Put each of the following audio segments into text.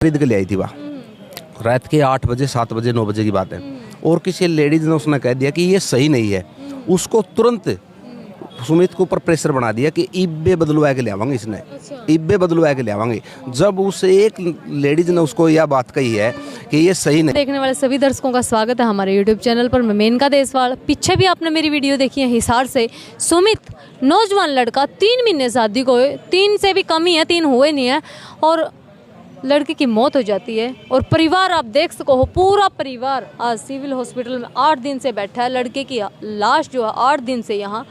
खरीद के ले आई थी वह रात के 8 बजे 7 बजे 9 बजे की बात है। और किसी लेडीज ने उसने कह दिया कि ये सही नहीं है। उसको तुरंत सुमित के ऊपर प्रेशर बना दिया कि इब्बे बदलवा के ले आवांगे, इसने इब्बे बदलवा के ले आवांगे। जब उस एक लेडीज ने उसको यह बात कही है कि ये सही नहीं। देखने वाले सभी दर्शकों का स्वागत है हमारे यूट्यूब चैनल पर। मैं मेनका देसवाल। पीछे भी आपने मेरी वीडियो देखी है हिसार से। सुमित नौजवान लड़का 3 महीने शादी को हुए, 3 से भी कम ही है, 3 हुए नहीं है, और लड़के की मौत हो जाती है। और परिवार आप देख सको हो, पूरा परिवार आज सिविल हॉस्पिटल में 8 दिन से बैठा है। लड़के की लाश जो है 8 दिन से यहाँ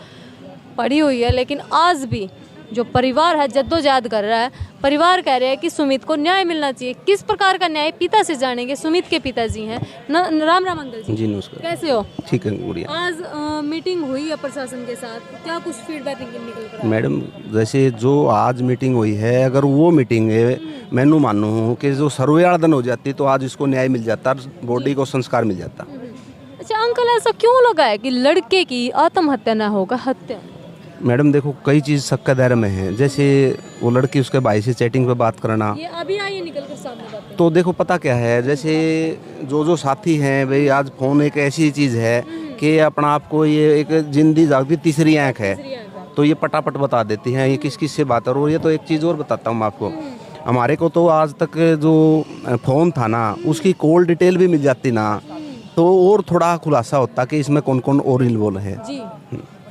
पड़ी हुई है, लेकिन आज भी जो परिवार है जद्दोजहद कर रहा है। परिवार कह रहे हैं कि सुमित को न्याय मिलना चाहिए। किस प्रकार का न्याय पिता से जानेंगे। सुमित के पिताजी हैं राम राम अंकल जी। जी नमस्कार। कैसे हो? ठीक है गुड़िया। आज मीटिंग हुई है प्रशासन के साथ, क्या कुछ फीडबैक निकल कर आया? मैडम जैसे जो आज मीटिंग हुई है, अगर वो मीटिंग है मैनू मानू हूँ कि जो सर्वे वाला दिन हो जाती तो आज इसको न्याय मिल जाता, बॉडी को संस्कार मिल जाता। अच्छा अंकल, ऐसा क्यों लगा है कि लड़के की आत्महत्या न होगा, हत्या? मैडम देखो कई चीज़ सबके दायरे में है। जैसे वो लड़की उसके भाई से चैटिंग पे बात करना, ये अभी आई निकल कर सामने बातें। तो देखो पता क्या है, जैसे जो साथी हैं भाई, आज फ़ोन एक ऐसी चीज़ है कि अपना आपको ये एक जिंदी जागती तीसरी आँख है, तो ये पटापट बता देती हैं ये किस किस से बात है। और ये तो एक चीज़ और बताता हूँ मैं आपको, हमारे को तो आज तक जो फ़ोन था ना उसकी कॉल डिटेल भी मिल जाती ना, तो और थोड़ा खुलासा होता कि इसमें कौन कौन और इन्वॉल्व है। जी।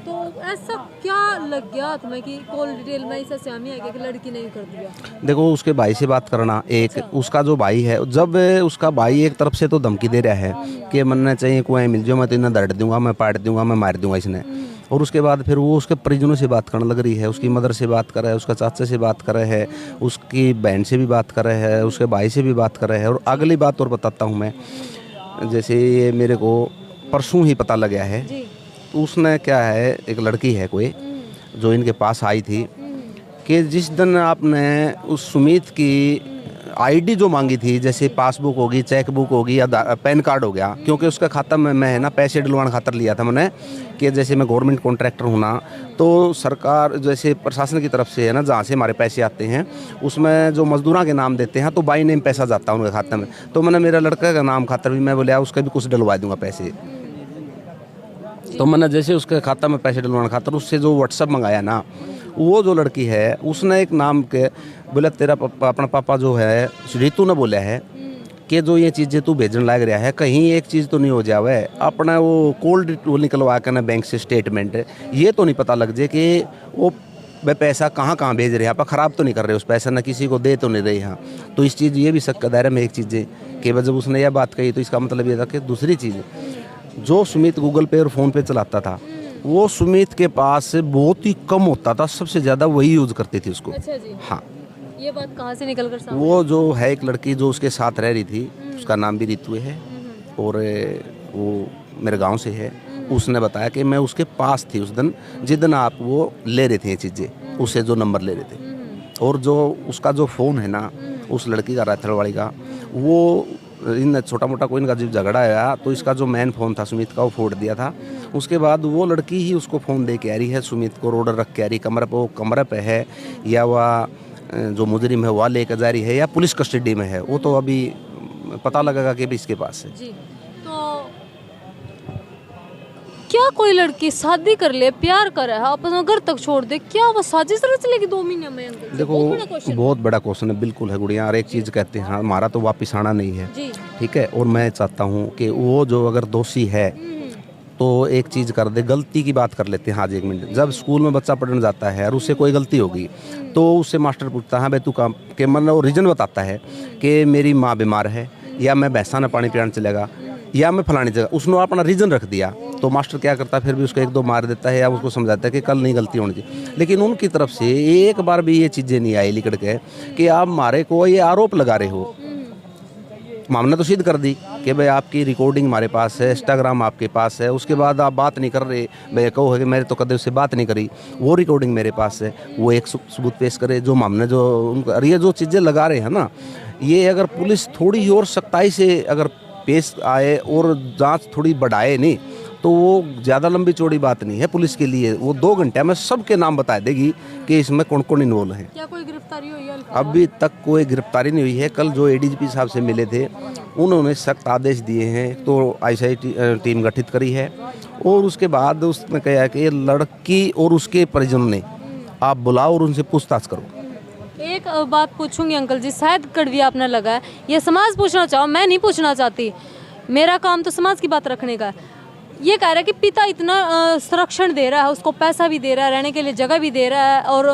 तो ऐसा क्या लग गया तुम्हें कि कॉल डिटेल में ऐसा सहमी है कि लड़की ने कर दिया? देखो उसके भाई से बात करना, एक उसका जो भाई है, जब उसका भाई एक तरफ से तो धमकी दे रहा है कि मरना चाहिए कोई मिल जाओ, मैं तो इन्हें दर्द दूंगा, मैं पाट दूंगा, मैं मार दूंगा इसने। और उसके बाद फिर वो उसके परिजनों से बात करने लग रही है, उसकी मदर से बात कर रहा है, उसका चाचा से बात कर रहे हैं, उसकी बहन से भी बात कर रहे हैं, उसके भाई से भी बात कर रहे हैं। और अगली बात और बताता हूँ मैं, जैसे ये मेरे को परसों ही पता लग गया है, तो उसने क्या है, एक लड़की है कोई जो इनके पास आई थी कि जिस दिन आपने उस सुमित की आईडी जो मांगी थी, जैसे पासबुक होगी, चेक बुक होगी या पैन कार्ड हो गया, क्योंकि उसका खाता में मैं है ना पैसे डलवाने खातर लिया था मैंने, कि जैसे मैं गवर्नमेंट कॉन्ट्रैक्टर हूँ ना, तो सरकार जैसे प्रशासन की तरफ से है ना, जहाँ से हमारे पैसे आते हैं उसमें जो मजदूरों के नाम देते हैं तो बाई नेम पैसा जाता है उनके खाते में। तो मैंने मेरा लड़का का नाम खातर भी मैं बोला उसका भी कुछ डलवा दूंगा पैसे। तो मैंने जैसे उसके खाता में पैसे डलवाने खातर उससे जो व्हाट्सअप मंगाया ना, वो जो लड़की है उसने एक नाम के बोला, तेरा पापा, अपना पापा जो है रितु ने बोला है कि जो ये चीज़ें तू भेजने लग रहा है कहीं एक चीज़ तो नहीं हो जावे, अपना वो कोल्ड वो निकलवा कर ना बैंक से स्टेटमेंट, ये तो नहीं पता लग जाए कि वो वह पैसा कहाँ कहाँ भेज रहे हैं, आप ख़राब तो नहीं कर रहे उस पैसा, ना किसी को दे तो नहीं रहे हैं। तो इस चीज़ ये भी शक का दायरे में एक चीज़ है कि जब उसने यह बात कही तो इसका मतलब ये था कि दूसरी चीज़ जो सुमित गूगल पे और फ़ोन पे चलाता था वो सुमित के पास से बहुत ही कम होता था, सबसे ज़्यादा वही यूज़ करती थी उसको। अच्छा जी। हाँ, ये बात कहाँ से निकल कर सामने? वो जो है एक लड़की जो उसके साथ रह रही थी, उसका नाम भी रितु है और वो मेरे गांव से है। उसने बताया कि मैं उसके पास थी उस दिन जिस दिन आप वो ले रहे थे ये चीज़ें, उससे जो नंबर ले रहे थे। और जो उसका जो फ़ोन है ना उस लड़की का, राथड़वाड़ी का, वो इन छोटा मोटा कोई इनका जब झगड़ा आया तो इसका जो मेन फ़ोन था सुमित का वो फोड़ दिया था। उसके बाद वो लड़की ही उसको फ़ोन दे के आ रही है, सुमित को रोड रख के आ रही कमरे पर, वो कमरे पे है या वह जो मुजरिम है वह लेकर जा रही है या पुलिस कस्टडी में है, वो तो अभी पता लगेगा कि भी इसके पास है। जी। तो क्या कोई लड़की शादी कर ले, प्यार करे है, अपना घर तक छोड़ दे, क्या वो साजिश रच लेगी 2 महीने में? देखो बहुत बड़ा क्वेश्चन है, बिल्कुल है गुड़िया। और एक चीज़ कहते हैं, हमारा तो वापिस आना नहीं है, ठीक है। और मैं चाहता हूँ कि वो जो अगर दोषी है तो एक चीज़ कर दे, गलती की बात कर लेते हैं। आज 1 मिनट, जब स्कूल में बच्चा पढ़ने जाता है और उससे कोई गलती होगी तो उससे मास्टर पूछता है भाई तू काम के, मतलब वो रीज़न बताता है कि मेरी माँ बीमार है, या मैं भैंसा ने पानी पिलाने चलेगा, या मैं फलानी जगह, उसने अपना रीज़न रख दिया, तो मास्टर क्या करता है फिर भी उसको 1-2 मार देता है या उसको समझाता है कि कल नहीं गलती होनी चाहिए। लेकिन उनकी तरफ से एक बार भी ये चीज़ें नहीं आई लिकड़ के कि आप मारे को ये आरोप लगा रहे हो। मामला तो सिद्ध कर दी कि भाई आपकी रिकॉर्डिंग हमारे पास है, इंस्टाग्राम आपके पास है, उसके बाद आप बात नहीं कर रहे, भाई कहो है कि मैंने तो कदे उससे बात नहीं करी, वो रिकॉर्डिंग मेरे पास है, वो एक सबूत पेश करे जो मामले जो उनका, ये जो चीज़ें लगा रहे हैं ना, ये अगर पुलिस थोड़ी और सख्ताई से अगर पेश आए और जांच थोड़ी बढ़ाए नहीं तो वो ज़्यादा लंबी चौड़ी बात नहीं है पुलिस के लिए। वो 2 घंटे में सबके नाम बता देगी कि इसमें कौन कौन इन्वॉल्व है। क्या कोई गिरफ्तारी हुई है? अभी तक कोई गिरफ्तारी नहीं हुई है। कल जो एडीजीपी साहब से मिले थे उन्होंने सख्त आदेश दिए हैं, तो आईसीआई टीम गठित करी है और उसके बाद उसने कहा है कि ये लड़की और उसके परिजनों ने आप बुलाओ और उनसे पूछताछ करो। एक बात पूछूंगी अंकल जी, शायद कड़वी आपने लगा है, ये समाज पूछना चाहो, मैं नहीं पूछना चाहती, मेरा काम तो समाज की बात रखने का है। ये कह रहा है कि पिता इतना संरक्षण दे रहा है, उसको पैसा भी दे रहा है, रहने के लिए जगह भी दे रहा है और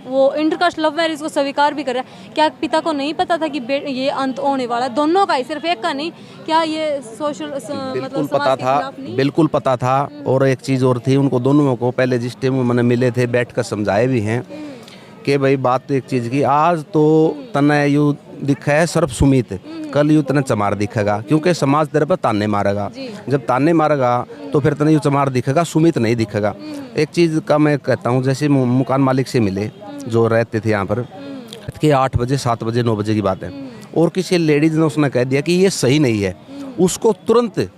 वो इंटरकास्ट लव मैरिज को स्वीकार भी कर रहा है। क्या पिता को नहीं पता था कि ये अंत होने वाला है? दोनों का ही, सिर्फ एक का नहीं। क्या ये सोशल बिल्कुल पता था, बिल्कुल पता था। और एक चीज़ और थी, उनको दोनों को पहले जिस टाइम में मैंने मिले थे बैठ कर समझाए भी हैं कि भाई बात तो एक चीज़ की, आज तो तना यू दिखा है सिर्फ सुमित, कल यू तना चमार दिखेगा, क्योंकि समाज तेरे पर ताने मारेगा। जब ताने मारेगा तो फिर तना यू चमार दिखेगा, सुमित नहीं दिखेगा। एक चीज़ का मैं कहता हूँ, जैसे मकान मालिक से मिले जो रहते थे यहाँ पर कि 8 बजे 7 बजे 9 बजे की बात है, और किसी लेडीज़ ने उसने कह दिया कि ये सही नहीं है, उसको तुरंत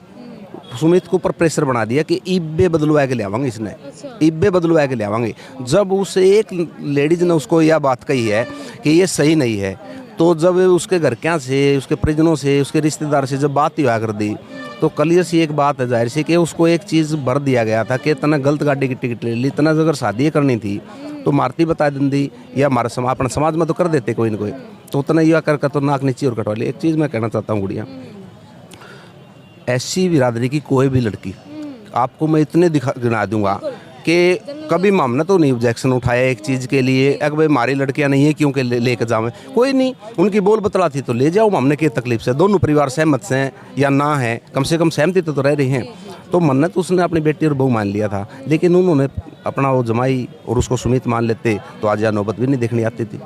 सुमित के ऊपर प्रेशर बना दिया कि इब्बे बदलवा के ले आवांगे, इसने इब्बे बदलवा के ले आवांगे। जब उस एक लेडीज ने उसको यह बात कही है कि ये सही नहीं है, तो जब उसके घर क्या से, उसके परिजनों से, उसके रिश्तेदार से जब बात ही हुआ कर दी, तो क्लियर सी एक बात है जाहिर सी कि उसको एक चीज़ भर दिया गया था कि तना गलत गाड़ी की टिकट ले ली, तना अगर शादी करनी थी तो मारती बता दी या हमारा अपना समाज में तो कर देते कोई ना कोई, तो उतना यह कर तो नाक नीचे और कटवा ली। एक चीज़ मैं कहना चाहता हूँ गुड़िया, ऐसी बिरादरी की कोई भी लड़की आपको मैं इतने गिना दूंगा कि कभी मामला तो नहीं ऑब्जेक्शन उठाया एक चीज़ के लिए, अगर भाई हमारी लड़कियां नहीं है क्योंकि लेकर जाओ, कोई नहीं, उनकी बोल बतला थी तो ले जाओ, मामले की तकलीफ से दोनों परिवार सहमत से हैं या ना है, कम से कम सहमति तो रह रही हैं। तो मन्नत उसने अपनी बेटी और बहू मान लिया था, लेकिन उन्होंने अपना वो जमाई और उसको सुमित मान लेते तो आज यह नौबत भी नहीं देखनी आती थी।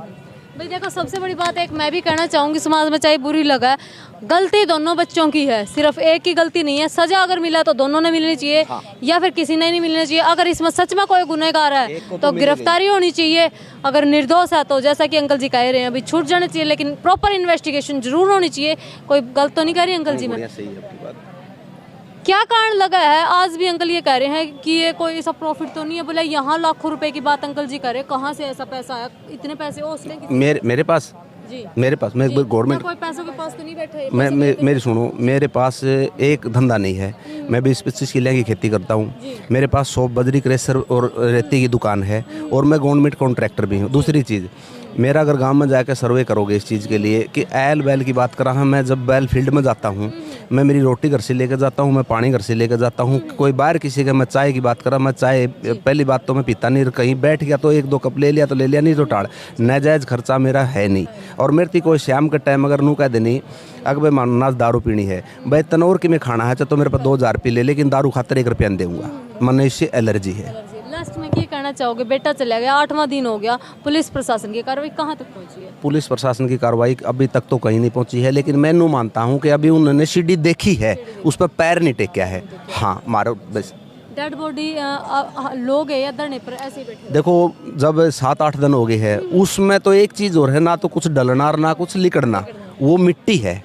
भाई देखो, सबसे बड़ी बात एक मैं भी कहना चाहूँगी, समाज में चाहे बुरी लगा, गलती दोनों बच्चों की है, सिर्फ एक की गलती नहीं है। सजा अगर मिला तो दोनों ने मिलनी चाहिए, या फिर किसी ने नहीं मिलनी चाहिए। अगर इसमें सच में कोई गुनहगार है तो गिरफ्तारी होनी चाहिए, अगर निर्दोष है तो जैसा कि अंकल जी कह रहे हैं अभी छूट जाने चाहिए, लेकिन प्रॉपर इन्वेस्टिगेशन जरूर होनी चाहिए। कोई गलत तो नहीं कह रही अंकल जी? मैं क्या कारण लगा है? आज भी अंकल ये कह रहे हैं कि ये कोई ऐसा प्रॉफिट तो नहीं है, बोले यहाँ लाखों रुपए की बात अंकल जी करे, कहाँ से ऐसा पैसा आया, इतने पैसे मेरे पास जी, मेरे पास मैं गवर्नमेंट कोई पैसों के पास तो नहीं बैठा। मेरी सुनो, मेरे पास एक धंधा नहीं है, मैं 20-25 किले की खेती करता हूँ, मेरे पास 100 बजरी क्रेशर और रेती की दुकान है, और मैं गवर्नमेंट कॉन्ट्रैक्टर भी हूँ। दूसरी चीज़, मेरा अगर गांव में जाकर सर्वे करोगे इस चीज़ के लिए कि एल बैल की बात कर रहा हूँ, मैं जब बैल फील्ड में जाता हूँ, मैं मेरी रोटी घर से लेकर जाता हूँ, मैं पानी घर से लेकर जाता हूँ। कोई बाहर किसी का, मैं चाय की बात कर रहा, मैं चाय पहली बात तो मैं पीता नहीं, कहीं बैठ गया तो 1-2 कप ले लिया तो ले लिया, नहीं तो टाड़। नाजायज़ खर्चा मेरा है नहीं। और मेरे थी कोई शाम के टाइम अगर नू कह देनी अगर भाई मानना दारू पीनी है, भाई तनौर की में खाना है तो मेरे पास 2000 रुपये ले, लेकिन दारू खातर 1 रुपया नहीं दूंगा, मन इससे एलर्जी है। लास्ट में क्या कहना चाहोगे? बेटा चला गया, 8वां दिन हो गया, पुलिस प्रशासन की कार्रवाई कहाँ तक पहुंची है? पुलिस प्रशासन की कार्रवाई अभी तक तो कहीं नहीं पहुंची है, लेकिन मैं नू मानता हूं कि अभी उन्होंने सीढ़ी देखी है, उस पर पैर नहीं टेका है। हाँ, मारो बस। डेड बॉडी लोग है या धरने पर ऐसे ही बैठे? देखो, जब 7-8 दिन हो गए हैं, उसमें तो एक चीज़ और है, ना तो कुछ डलना ना कुछ लिकड़ना, वो मिट्टी है।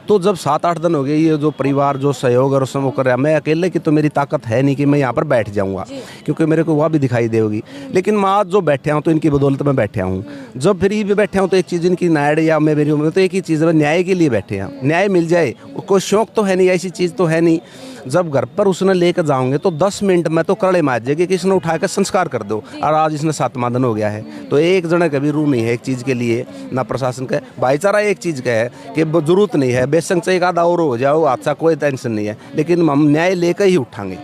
तो जब 7-8 दिन हो गए, ये जो परिवार जो सहयोग और वो कर रहा है, मैं अकेले की तो मेरी ताकत है नहीं कि मैं यहाँ पर बैठ जाऊँगा, क्योंकि मेरे को वह भी दिखाई देगी। लेकिन मैं आज जो बैठे हूँ तो इनकी बदौलत में बैठे हूँ। जब फिर भी बैठे हूँ तो एक चीज़ इनकी नाड़ या मैं मेरी उम्र तो एक ही चीज़ है, न्याय के लिए बैठे हैं, न्याय मिल जाए। कोई शौक तो है नहीं, ऐसी चीज़ तो है नहीं। जब घर पर उसने लेकर जाऊंगे तो 10 मिनट में तो कड़े मार जाएगी कि इसने उठा कर संस्कार कर दो, और आज इसने 7वां दिन हो गया है। तो एक जने कभी रू नहीं है एक चीज़ के लिए, ना प्रशासन का। भाईचारा एक चीज़ का है कि जरूरत नहीं है, बेशक से एक आधा और हो जाओ, अच्छा कोई टेंशन नहीं है, लेकिन हम न्याय लेकर ही उठाएंगे।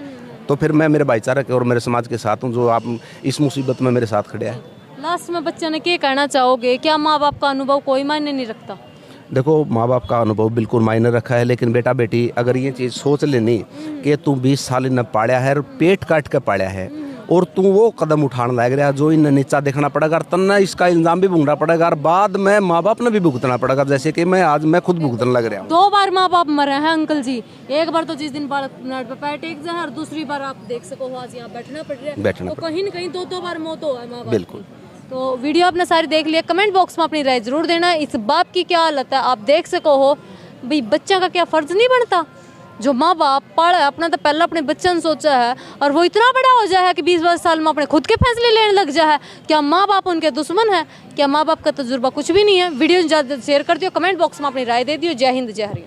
तो फिर मैं मेरे भाईचारा के और मेरे समाज के साथ हूँ, जो आप इस मुसीबत में मेरे साथ खड़े हैं। लास्ट में बच्चे ने क्या कहना चाहोगे? क्या माँ बाप का अनुभव कोई मायने नहीं रखता? देखो, माँ बाप का अनुभव बिल्कुल मायने रखा है, लेकिन बेटा बेटी अगर ये चीज़ सोच लेनी कि तू 20 साल न पाड़ा है, पेट काट के पाड़ा है, और तू वो कदम उठाने लग रहा जो इन नीचा देखना पड़ेगा, तन्ना इसका इल्ज़ाम भी भुगतना पड़ेगा, और बाद में माँ बाप ने भी भुगतना पड़ेगा, जैसे कि मैं खुद भुगतने लग रहा हूँ। 2 बार माँ बाप मरे हैं अंकल जी। एक बार तो जिस दिन बालक पे पैर टेक जाए, और दूसरी बार आप देख सको आज यहाँ बैठना पड़ रहा है, तो कहीं न कहीं 2 बार मौत हो है माँ बाप। बिल्कुल। तो वीडियो आपने सारी देख लिया, कमेंट बॉक्स में अपनी राय जरूर देना। इस बाप की क्या हालत है आप देख सको हो, भाई बच्चा का क्या फर्ज नहीं बनता जो माँ बाप पढ़ है अपना तो पहले अपने बच्चन सोचा है और वो इतना बड़ा हो जाए है कि 20-22 साल में अपने खुद के फैसले लेने लग जाए है। क्या माँ बाप उनके दुश्मन है? क्या माँ बाप का तजुर्बा कुछ भी नहीं है? वीडियो ज़्यादा शेयर कर दियो, कमेंट बॉक्स में अपनी राय दे दियो। जय हिंद, जय हरियाणा।